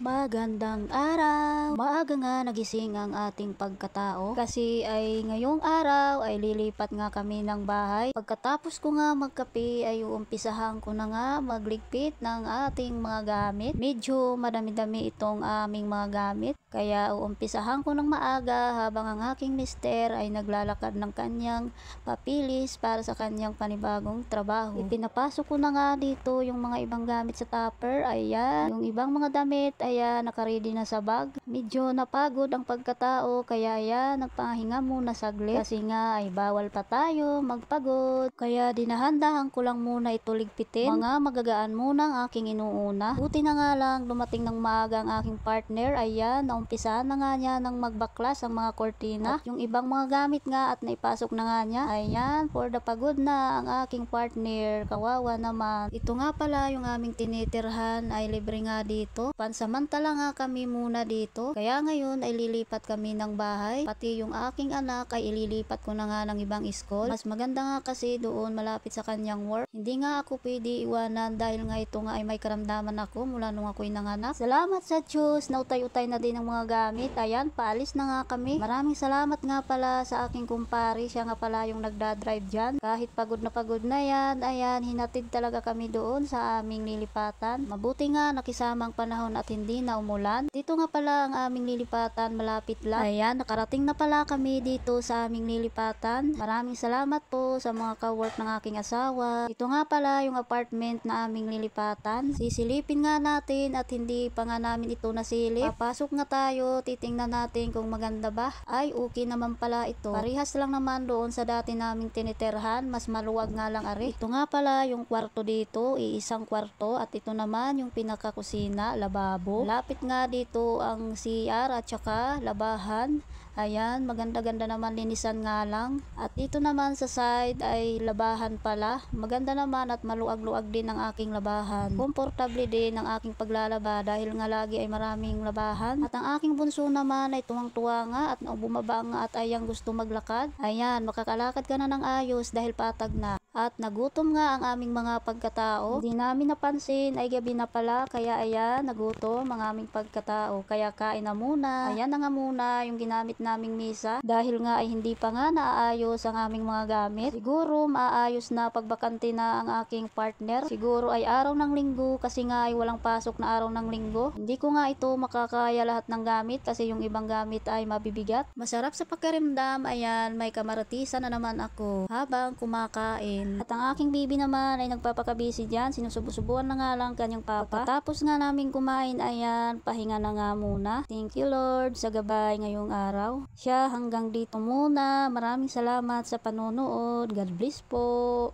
Magandang araw! Maaga nga nagising ang ating pagkatao kasi ay ngayong araw ay lilipat nga kami ng bahay. Pagkatapos ko nga magkape ay uumpisahan ko na nga magligpit ng ating mga gamit. Medyo madami-dami itong aming mga gamit kaya uumpisahan ko ng maaga habang ang aking mister ay naglalakad ng kanyang papilis para sa kanyang panibagong trabaho. Ipinapasok ko na nga dito yung mga ibang gamit sa tupper. Ayan, yung ibang mga damit ayan, nakaready na sa bag. Medyo napagod ang pagkatao kaya ayan, nagpahinga muna saglit kasi nga ay bawal pa tayo magpagod. Kaya dinahandahan ko lang muna ito ligpitin. Mga magagaan muna ang aking inuuna. Buti na nga lang dumating ng maaga ang aking partner. Ayan, naumpisahan na nga niya ng magbaklas ang mga kortina. At yung ibang mga gamit nga at naipasok na nga niya. Ayan, for the pagod na ang aking partner. Kawawa naman. Ito nga pala yung aming tinitirhan ay libre nga dito. Pansamantala nga kami muna dito. Kaya ngayon ay lilipat kami ng bahay. Pati yung aking anak ay ililipat ko na nga ng ibang school. Mas maganda nga kasi doon malapit sa kanyang work. Hindi nga ako pwede iwanan dahil nga ito nga ay may karamdaman ako mula nung ako'y nanganak. Salamat sa Diyos, nautay-utay na din ang mga gamit. Ayan, paalis na nga kami. Maraming salamat nga pala sa aking kumpare. Siya nga pala yung nagdadrive dyan. Kahit pagod na yan, ayan, hinatid talaga kami doon sa aming lilipatan. Mabuti nga nakisamang panahon at hindi na umulan. Dito nga pala ang aming lilipatan, malapit lang. Ayan, nakarating na pala kami dito sa aming lilipatan. Maraming salamat po sa mga ka-work ng aking asawa. Ito nga pala yung apartment na aming lilipatan. Sisilipin nga natin at hindi pa nga namin ito nasilip. Papasok nga tayo, titingnan natin kung maganda ba. Ay, okay naman pala ito. Parehas lang naman doon sa dati naming tiniterhan, mas maluwag nga lang ari. Ito nga pala yung kwarto dito, iisang kwarto at ito naman yung pinakakusina, lababo. Lapit nga dito ang CR at saka labahan. Ayan, maganda-ganda naman, linisan nga lang. At dito naman sa side ay labahan pala. Maganda naman at maluag-luag din ang aking labahan. Komportable din ang aking paglalaba dahil nga lagi ay maraming labahan. At ang aking bunso naman ay tuwang-tuwa nga at bumaba nga at ayang gusto maglakad. Ayan, makakalakad ka na ng ayos dahil patag na. At nagutom nga ang aming mga pagkatao. Hindi namin napansin ay gabi na pala kaya ayan, nagutom ang aming pagkatao. Kaya kain na muna. Ayan na nga muna yung ginamit naming misa. Dahil nga ay hindi pa nga naaayos ang aming mga gamit. Siguro maaayos na pagbakante na ang aking partner. Siguro ay araw ng linggo kasi nga ay walang pasok na araw ng linggo. Hindi ko nga ito makakaya lahat ng gamit kasi yung ibang gamit ay mabibigat. Masarap sa pakiramdam. Ayan, may kamaratisan na naman ako habang kumakain. At ang aking baby naman ay nagpapakabisi dyan. Sinusubo-subuan na nga lang kanyang papa. Pagkatapos nga namin kumain, ayan, pahinga na nga muna. Thank you Lord sa gabay ngayong araw. Siya hanggang dito muna. Maraming salamat sa panonood. God bless po.